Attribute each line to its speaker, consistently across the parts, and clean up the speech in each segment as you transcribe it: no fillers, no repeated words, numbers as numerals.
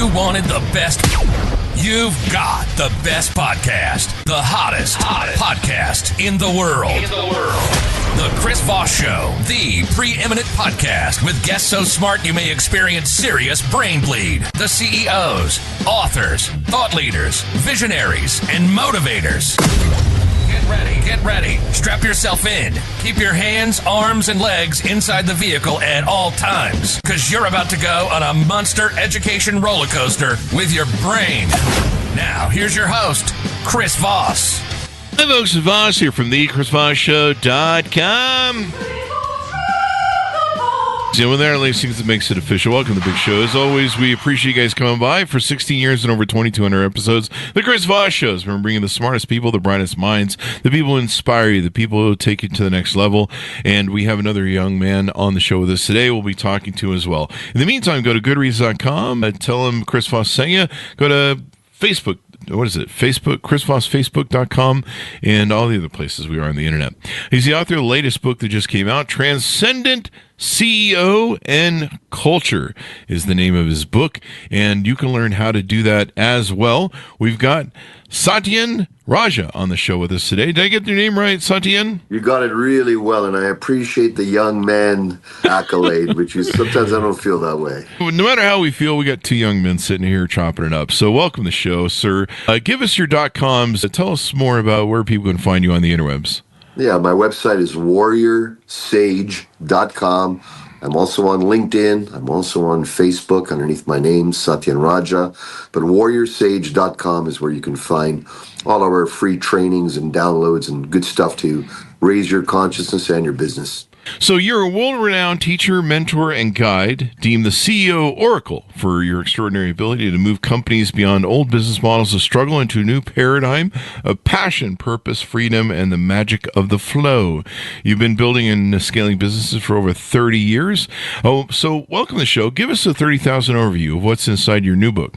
Speaker 1: you wanted the best, you've got the best podcast. The hottest podcast in the world. The Chris Voss Show, the preeminent podcast with guests so smart you may experience serious brain bleed. The CEOs, authors, thought leaders, visionaries, and motivators. Get ready. Strap yourself in. Keep your hands, arms, and legs inside the vehicle at all times, because you're about to go on a monster education roller coaster with your brain. Now, here's your host, Chris Voss.
Speaker 2: Hi, folks. It's Voss here from the ChrisVossShow.com. Over there, things that makes it official. Welcome to the big show. As always, we appreciate you guys coming by. For 16 years and over 2,200 episodes, the Chris Voss Shows. We're bringing the smartest people, the brightest minds, the people who inspire you, the people who take you to the next level. And we have another young man on the show with us today we'll be talking to as well. In the meantime, go to goodreads.com and tell him Chris Voss sent you. Go to Facebook. What is it? Facebook, ChrisVossFacebook.com, and all the other places we are on the internet. He's the author of the latest book that just came out, Transcendent CEO and Culture is the name of his book, and you can learn how to do that as well. We've got Satyen Raja on the show with us today. Did I get your name right, Satyen?
Speaker 3: You got it really well, and I appreciate the young man accolade, which is sometimes I don't feel that way.
Speaker 2: No matter how we feel, we got two young men sitting here chopping it up. So welcome to the show, sir. Give us your .coms. Tell us more about where people can find you on the interwebs.
Speaker 3: Yeah, my website is warriorsage.com. I'm also on LinkedIn. I'm also on Facebook underneath my name, Satyen Raja. But warriorsage.com is where you can find all of our free trainings and downloads and good stuff to raise your consciousness and your business.
Speaker 2: So you're a world-renowned teacher, mentor, and guide, deemed the CEO Oracle for your extraordinary ability to move companies beyond old business models of struggle into a new paradigm of passion, purpose, freedom, and the magic of the flow. You've been building and scaling businesses for over 30 years. So welcome to the show. Give us a 30,000 overview of what's inside your new book.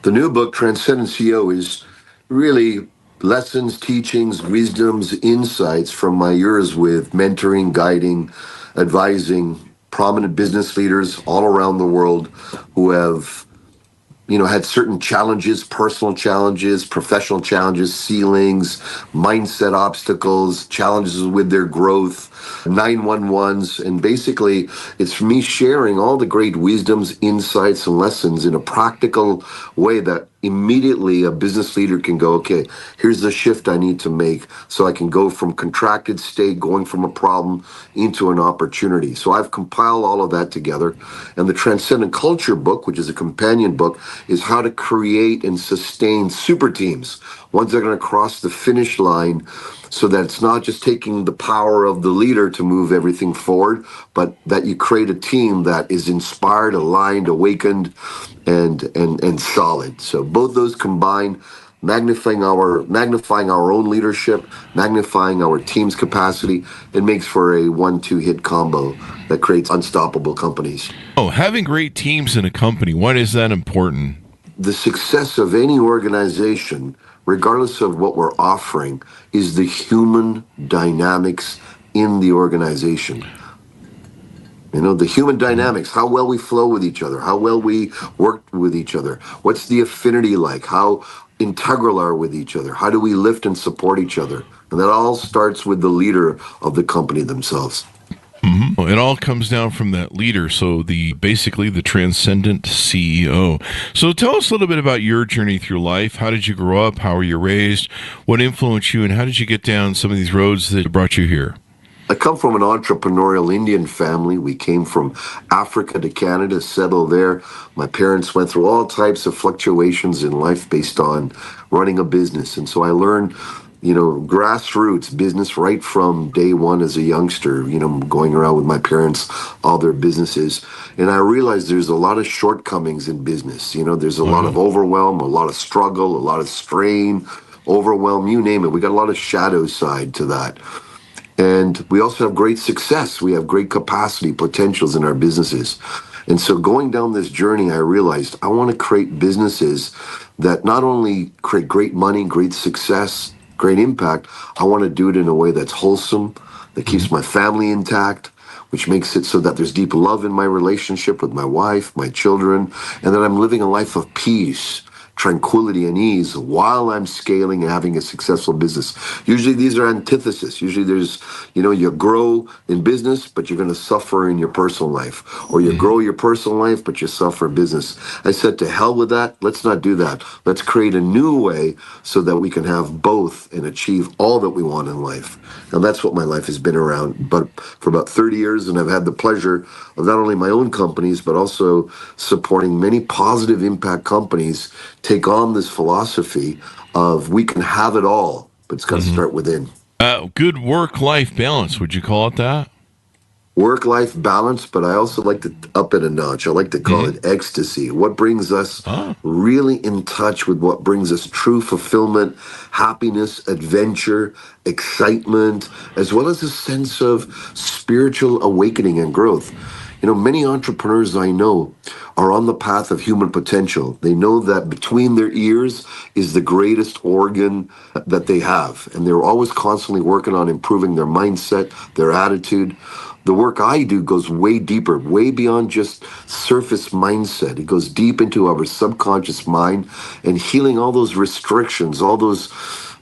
Speaker 3: The new book, Transcendent CEO, is really lessons, teachings, wisdoms, insights from my years with mentoring, guiding, advising prominent business leaders all around the world who have, had certain challenges, personal challenges, professional challenges, ceilings, mindset obstacles, challenges with their growth, 911s. And basically, it's for me sharing all the great wisdoms, insights, and lessons in a practical way that immediately a business leader can go, okay, here's the shift I need to make so I can go from contracted state, going from a problem into an opportunity. So I've compiled all of that together. And the Transcendent Culture book, which is a companion book, is how to create and sustain super teams, ones that are going to cross the finish line, so that it's not just taking the power of the leader to move everything forward, but that you create a team that is inspired, aligned, awakened, and solid. So both those combined, magnifying our own leadership, magnifying our team's capacity, it makes for a 1-2 hit combo that creates unstoppable companies.
Speaker 2: Having great teams in a company, why is that important?
Speaker 3: The success of any organization, regardless of what we're offering, is the human dynamics in the organization. The human dynamics, how well we flow with each other, how well we work with each other, what's the affinity like, how integral are with each other, how do we lift and support each other? And that all starts with the leader of the company themselves.
Speaker 2: Mm-hmm. It all comes down from that leader, so basically the transcendent CEO. So tell us a little bit about your journey through life. How did you grow up? How were you raised? What influenced you? And how did you get down some of these roads that brought you here?
Speaker 3: I come from an entrepreneurial Indian family. We came from Africa to Canada, settled there. My parents went through all types of fluctuations in life based on running a business. And so I learned grassroots business right from day one as a youngster, going around with my parents, all their businesses. And I realized there's a lot of shortcomings in business. There's a lot of overwhelm, a lot of struggle, a lot of strain, overwhelm, you name it. We got a lot of shadow side to that. And we also have great success. We have great capacity, potentials in our businesses. And so going down this journey, I realized I want to create businesses that not only create great money, great success, great impact. I want to do it in a way that's wholesome, that keeps my family intact, which makes it so that there's deep love in my relationship with my wife, my children, and that I'm living a life of peace, tranquility, and ease while I'm scaling and having a successful business. Usually these are antithesis. Usually there's, you grow in business, but you're going to suffer in your personal life. Or you grow your personal life, but you suffer in business. I said, to hell with that. Let's not do that. Let's create a new way so that we can have both and achieve all that we want in life. And that's what my life has been around, but for about 30 years, and I've had the pleasure of not only my own companies, but also supporting many positive impact companies take on this philosophy of we can have it all, but it's got to start within.
Speaker 2: Good work-life balance, would you call it that?
Speaker 3: Work-life balance, but I also like to up it a notch. I like to call it ecstasy. What brings us really in touch with what brings us true fulfillment, happiness, adventure, excitement, as well as a sense of spiritual awakening and growth. Many entrepreneurs I know are on the path of human potential. They know that between their ears is the greatest organ that they have. And they're always constantly working on improving their mindset, their attitude. The work I do goes way deeper, way beyond just surface mindset. It goes deep into our subconscious mind and healing all those restrictions, all those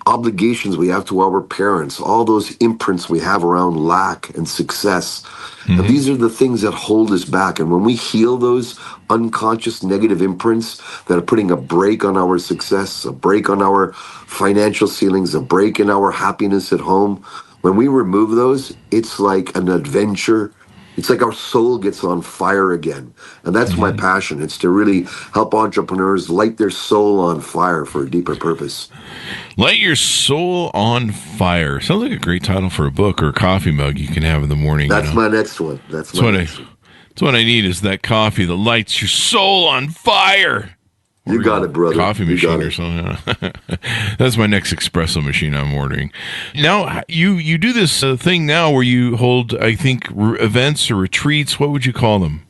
Speaker 3: obligations we have to our parents, all those imprints we have around lack and success. And these are the things that hold us back. And when we heal those unconscious negative imprints that are putting a brake on our success, a brake on our financial ceilings, a brake in our happiness at home, when we remove those, it's like an adventure. It's like our soul gets on fire again. And that's my passion. It's to really help entrepreneurs light their soul on fire for a deeper purpose.
Speaker 2: Light your soul on fire. Sounds like a great title for a book or a coffee mug you can have in the morning.
Speaker 3: That's my next one. That's
Speaker 2: what I need is that coffee that lights your soul on fire.
Speaker 3: You got it, brother.
Speaker 2: Coffee machine or something. That's my next espresso machine I'm ordering. Now, you do this thing now where you hold, I think, events or retreats. What would you call them?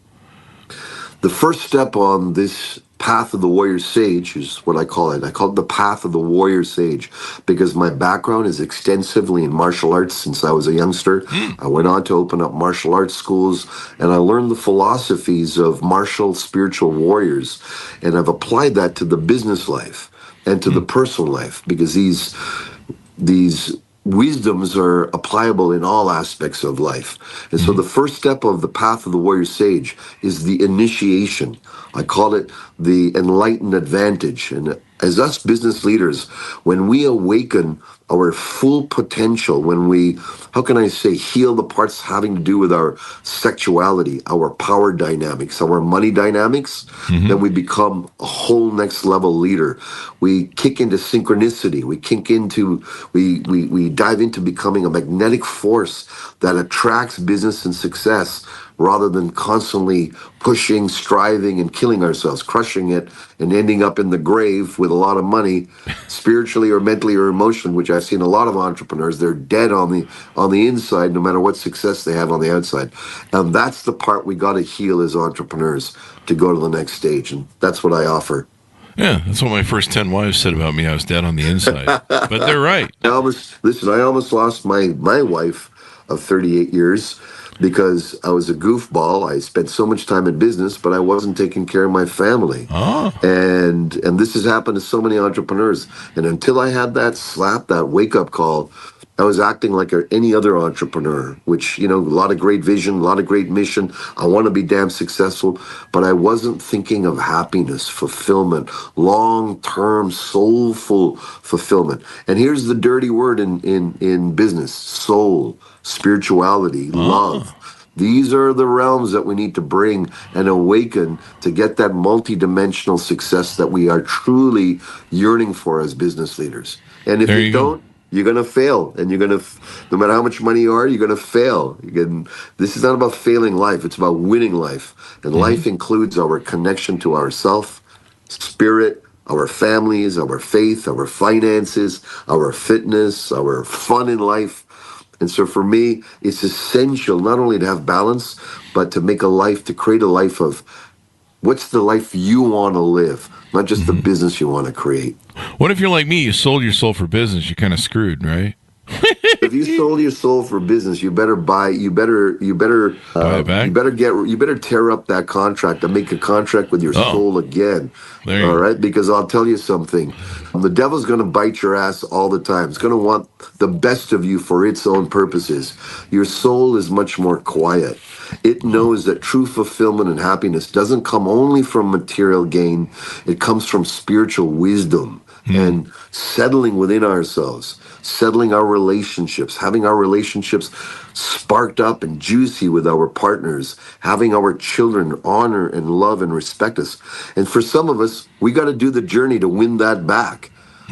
Speaker 3: The first step on this path of the warrior sage is what I call it. I call it the path of the warrior sage because my background is extensively in martial arts since I was a youngster. I went on to open up martial arts schools and I learned the philosophies of martial spiritual warriors. And I've applied that to the business life and to the personal life because these wisdoms are applicable in all aspects of life. And so the first step of the path of the warrior sage is the initiation. I call it the enlightened advantage. And as us business leaders, when we awaken our full potential, when we, heal the parts having to do with our sexuality, our power dynamics, our money dynamics, then we become a whole next level leader. We kick into synchronicity. We dive into becoming a magnetic force that attracts business and success rather than constantly pushing, striving, and killing ourselves, crushing it, and ending up in the grave with a lot of money, spiritually or mentally or emotionally, which I've seen a lot of entrepreneurs, they're dead on the inside, no matter what success they have on the outside. And that's the part we got to heal as entrepreneurs to go to the next stage, and that's what I offer.
Speaker 2: Yeah, that's what my first 10 wives said about me. I was dead on the inside. But they're right.
Speaker 3: I almost lost my wife of 38 years because I was a goofball. I spent so much time in business, but I wasn't taking care of my family. And this has happened to so many entrepreneurs. And until I had that slap, that wake-up call, I was acting like any other entrepreneur, which, a lot of great vision, a lot of great mission. I want to be damn successful, but I wasn't thinking of happiness, fulfillment, long-term, soulful fulfillment. And here's the dirty word in business: soul, spirituality, love. These are the realms that we need to bring and awaken to get that multidimensional success that we are truly yearning for as business leaders. And if you don't, you're going to fail, and no matter how much money you are, you're going to fail. This is not about failing life. It's about winning life. And life includes our connection to ourself, spirit, our families, our faith, our finances, our fitness, our fun in life. And so for me, it's essential not only to have balance, but to create a life of what's the life you want to live, not just the business you want to create.
Speaker 2: What if you're like me? You sold your soul for business. You're kind of screwed, right?
Speaker 3: If you sold your soul for business, you better buy.
Speaker 2: Buy it back?
Speaker 3: You better tear up that contract and make a contract with your soul again.
Speaker 2: There you
Speaker 3: All
Speaker 2: go.
Speaker 3: right, because I'll tell you something. The devil's going to bite your ass all the time. It's going to want the best of you for its own purposes. Your soul is much more quiet. It knows that true fulfillment and happiness doesn't come only from material gain. It comes from spiritual wisdom and settling within ourselves, settling our relationships, having our relationships sparked up and juicy with our partners, having our children honor and love and respect us. And for some of us, we got to do the journey to win that back.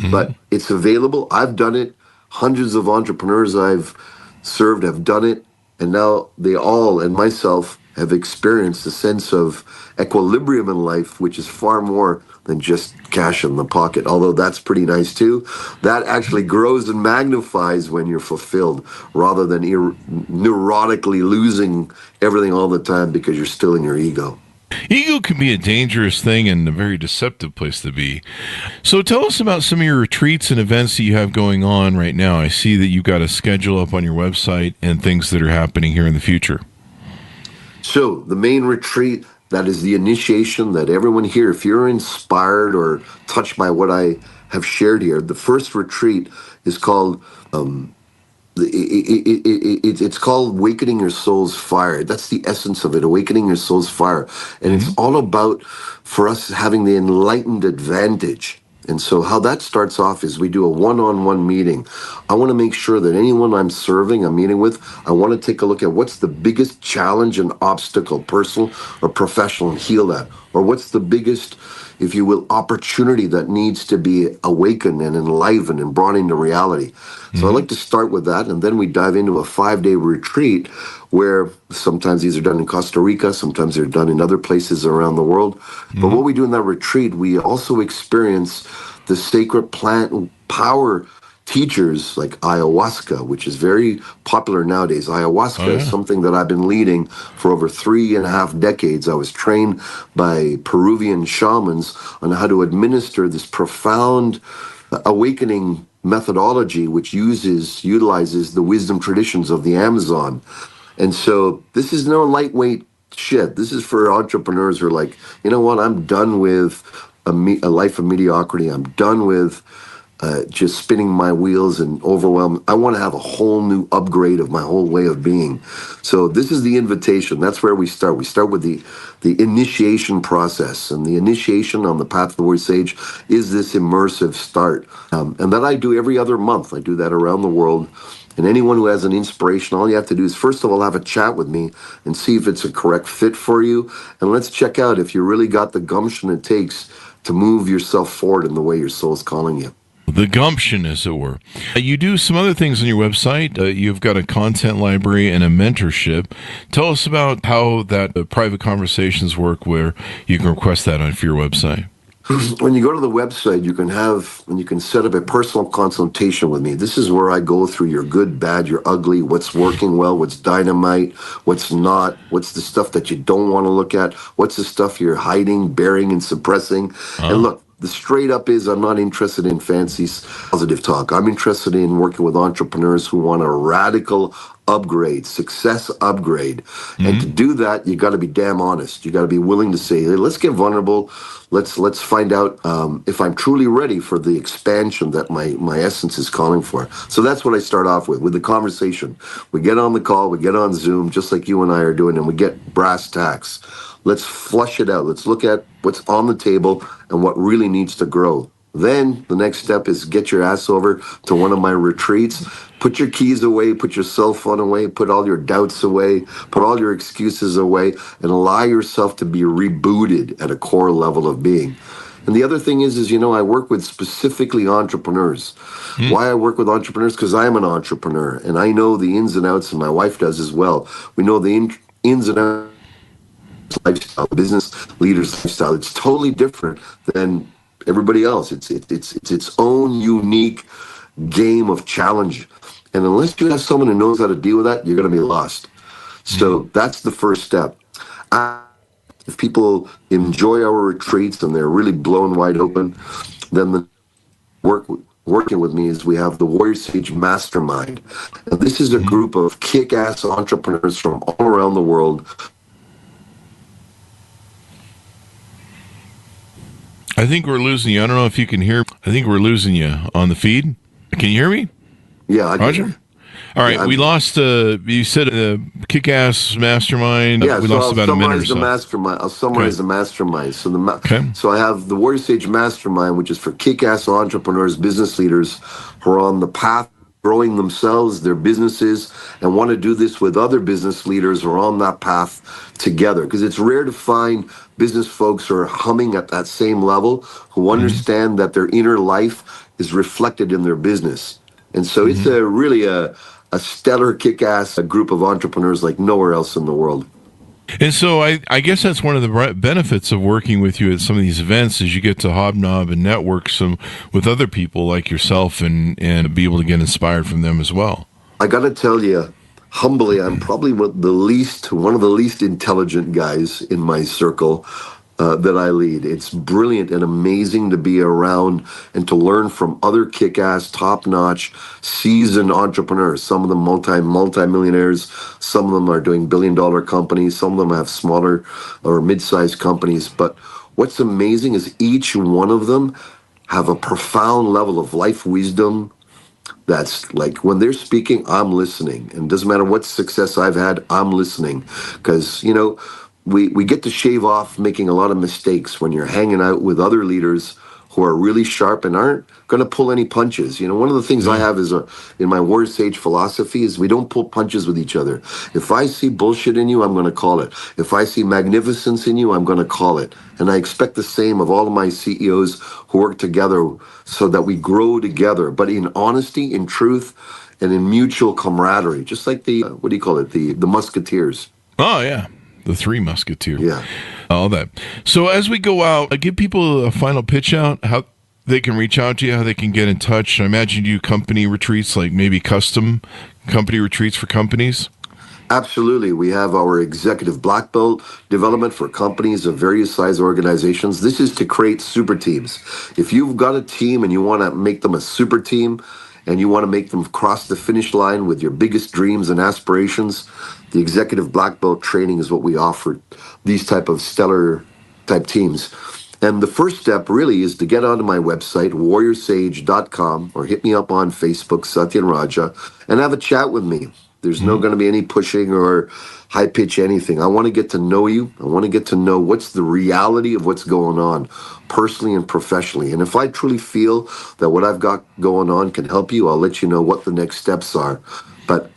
Speaker 3: But it's available. I've done it. Hundreds of entrepreneurs I've served have done it. And now they all, and myself, have experienced a sense of equilibrium in life, which is far more than just cash in the pocket. Although that's pretty nice too. That actually grows and magnifies when you're fulfilled, rather than neurotically losing everything all the time because you're still in your ego.
Speaker 2: Ego can be a dangerous thing and a very deceptive place to be. So tell us about some of your retreats and events that you have going on right now. I see that you've got a schedule up on your website and things that are happening here in the future.
Speaker 3: So the main retreat, that is the initiation that everyone here, if you're inspired or touched by what I have shared here, the first retreat is called it's called Awakening Your Soul's Fire. That's the essence of it, awakening your soul's fire. And it's all about, for us, having the enlightened advantage. And so how that starts off is we do a one-on-one meeting. I want to make sure that anyone I'm serving, I'm meeting with, I want to take a look at what's the biggest challenge and obstacle, personal or professional, and heal that. Or what's the biggest, if you will, opportunity that needs to be awakened and enlivened and brought into reality. So I like to start with that, and then we dive into a 5-day retreat where sometimes these are done in Costa Rica, sometimes they're done in other places around the world. But what we do in that retreat, we also experience the sacred plant power teachers like ayahuasca, which is very popular nowadays. Ayahuasca is something that I've been leading for over 3.5 decades. I was trained by Peruvian shamans on how to administer this profound awakening methodology, which utilizes the wisdom traditions of the Amazon. And so this is no lightweight shit. This is for entrepreneurs who are like, you know what, I'm done with a life of mediocrity. I'm done with just spinning my wheels and overwhelmed. I want to have a whole new upgrade of my whole way of being. So this is the invitation. That's where we start. We start with the initiation process. And the initiation on the path of the Word Sage is this immersive start. And that I do every other month. I do that around the world. And anyone who has an inspiration, all you have to do is, first of all, have a chat with me and see if it's a correct fit for you. And let's check out if you really got the gumption it takes to move yourself forward in the way your soul's calling you.
Speaker 2: The gumption, as it were. You do some other things on your website. You've got a content library and a mentorship. Tell us about how that private conversations work, where you can request that on for your website.
Speaker 3: When you go to the website, you can set up a personal consultation with me. This is where I go through your good, bad, your ugly, what's working well, what's dynamite, what's not, what's the stuff that you don't want to look at, what's the stuff you're hiding, burying, and suppressing. And look, the straight up is, I'm not interested in fancy positive talk. I'm interested in working with entrepreneurs who want a radical upgrade, success upgrade. And to do that, you got to be damn honest. You got to be willing to say, hey, let's get vulnerable. Let's find out if I'm truly ready for the expansion that my essence is calling for. So that's what I start off with the conversation. We get on the call, we get on Zoom, just like you and I are doing, and we get brass tacks. Let's flush it out. Let's look at what's on the table and what really needs to grow. Then the next step is get your ass over to one of my retreats. Put your keys away, put your cell phone away, put all your doubts away, put all your excuses away, and allow yourself to be rebooted at a core level of being. And the other thing is I work with specifically entrepreneurs. Why I work with entrepreneurs? Because I'm an entrepreneur, and I know the ins and outs, and my wife does as well. We know the ins and outs lifestyle, business leaders lifestyle. It's totally different than everybody else. It's its own unique game of challenge. And unless you have someone who knows how to deal with that, you're going to be lost. So that's the first step. If people enjoy our retreats and they're really blown wide open, then the work working with me is we have the Warrior Sage Mastermind. And this is a group of kick-ass entrepreneurs from all around the world.
Speaker 2: I think we're losing you. I don't know if you can hear. I think we're losing you on the feed. Can you hear me?
Speaker 3: Yeah, I
Speaker 2: Roger?
Speaker 3: can.
Speaker 2: All right, we lost. You said kick-ass mastermind.
Speaker 3: Yeah,
Speaker 2: we
Speaker 3: so
Speaker 2: lost
Speaker 3: I'll
Speaker 2: about a minute or
Speaker 3: summarize the
Speaker 2: so.
Speaker 3: mastermind. I'll summarize the mastermind.
Speaker 2: Okay.
Speaker 3: So I have the Warrior Sage Mastermind, which is for kick-ass entrepreneurs, business leaders who are on the path growing themselves, their businesses, and want to do this with other business leaders who are on that path together. Because it's rare to find business folks who are humming at that same level, who understand that their inner life is reflected in their business. And so it's really a stellar, kick-ass group of entrepreneurs like nowhere else in the world.
Speaker 2: And so I guess that's one of the benefits of working with you at some of these events is you get to hobnob and network with other people like yourself and be able to get inspired from them as well.
Speaker 3: I got to tell you, humbly, I'm probably one of the least intelligent guys in my circle that I lead. It's brilliant and amazing to be around and to learn from other kick-ass, top-notch, seasoned entrepreneurs. Some of them multi-millionaires. Some of them are doing billion-dollar companies. Some of them have smaller or mid-sized companies. But what's amazing is each one of them have a profound level of life wisdom that's like when they're speaking, I'm listening. And it doesn't matter what success I've had, I'm listening. Because, we get to shave off making a lot of mistakes when you're hanging out with other leaders who are really sharp and aren't going to pull any punches. One of the things I have is in my Warrior Sage philosophy is we don't pull punches with each other. If I see bullshit in you, I'm going to call it. If I see magnificence in you, I'm going to call it. And I expect the same of all of my CEOs who work together so that we grow together, but in honesty, in truth, and in mutual camaraderie, just like the Musketeers.
Speaker 2: Oh, yeah. The Three Musketeers.
Speaker 3: Yeah.
Speaker 2: All that. So as we go out, give people a final pitch out, how they can reach out to you, how they can get in touch. I imagine you do company retreats, like maybe custom company retreats for companies.
Speaker 3: Absolutely. We have our executive black belt development for companies of various size organizations. This is to create super teams. If you've got a team and you want to make them a super team and you want to make them cross the finish line with your biggest dreams and aspirations, the executive black belt training is what we offer these type of stellar type teams. And the first step really is to get onto my website, warriorsage.com, or hit me up on Facebook, Satyan Raja, and have a chat with me. There's no going to be any pushing or high pitch anything. I want to get to know you. I want to get to know what's the reality of what's going on personally and professionally. And if I truly feel that what I've got going on can help you, I'll let you know what the next steps are. But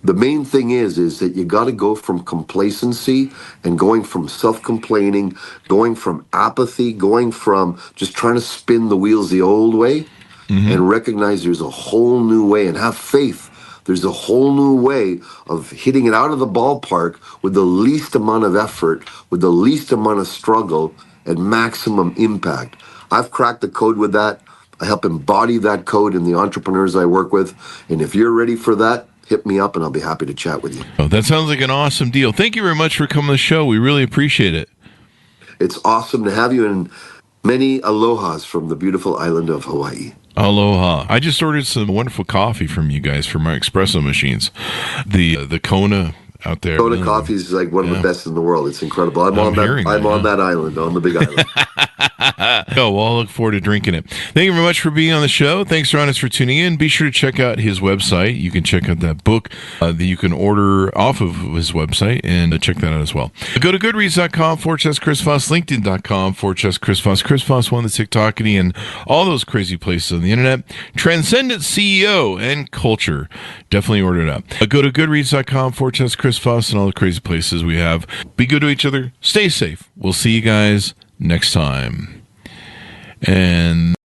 Speaker 3: the main thing is that you got to go from complacency and going from self-complaining, going from apathy, going from just trying to spin the wheels the old way, and recognize there's a whole new way, and have faith. There's a whole new way of hitting it out of the ballpark with the least amount of effort, with the least amount of struggle, and maximum impact. I've cracked the code with that. I help embody that code in the entrepreneurs I work with. And if you're ready for that, hit me up and I'll be happy to chat with you.
Speaker 2: Oh, that sounds like an awesome deal. Thank you very much for coming on the show. We really appreciate it.
Speaker 3: It's awesome to have you, and many alohas from the beautiful island of Hawaii.
Speaker 2: Aloha. I just ordered some wonderful coffee from you guys for my espresso machines. The Kona out there.
Speaker 3: Kona coffee is like one of the best in the world. It's incredible. I'm on that island, on the big island.
Speaker 2: Oh, well, I'll look forward to drinking it. Thank you very much for being on the show. Thanks, Ronis, for tuning in. Be sure to check out his website. You can check out that book that you can order off of his website, and check that out as well. Go to goodreads.com/Chris Voss, LinkedIn.com/Chris Voss, Chris Voss One, the TikTokity, and all those crazy places on the internet. Transcendent CEO and culture. Definitely order it up. Go to goodreads.com/Chris Voss and all the crazy places we have. Be good to each other. Stay safe. We'll see you guys next time. And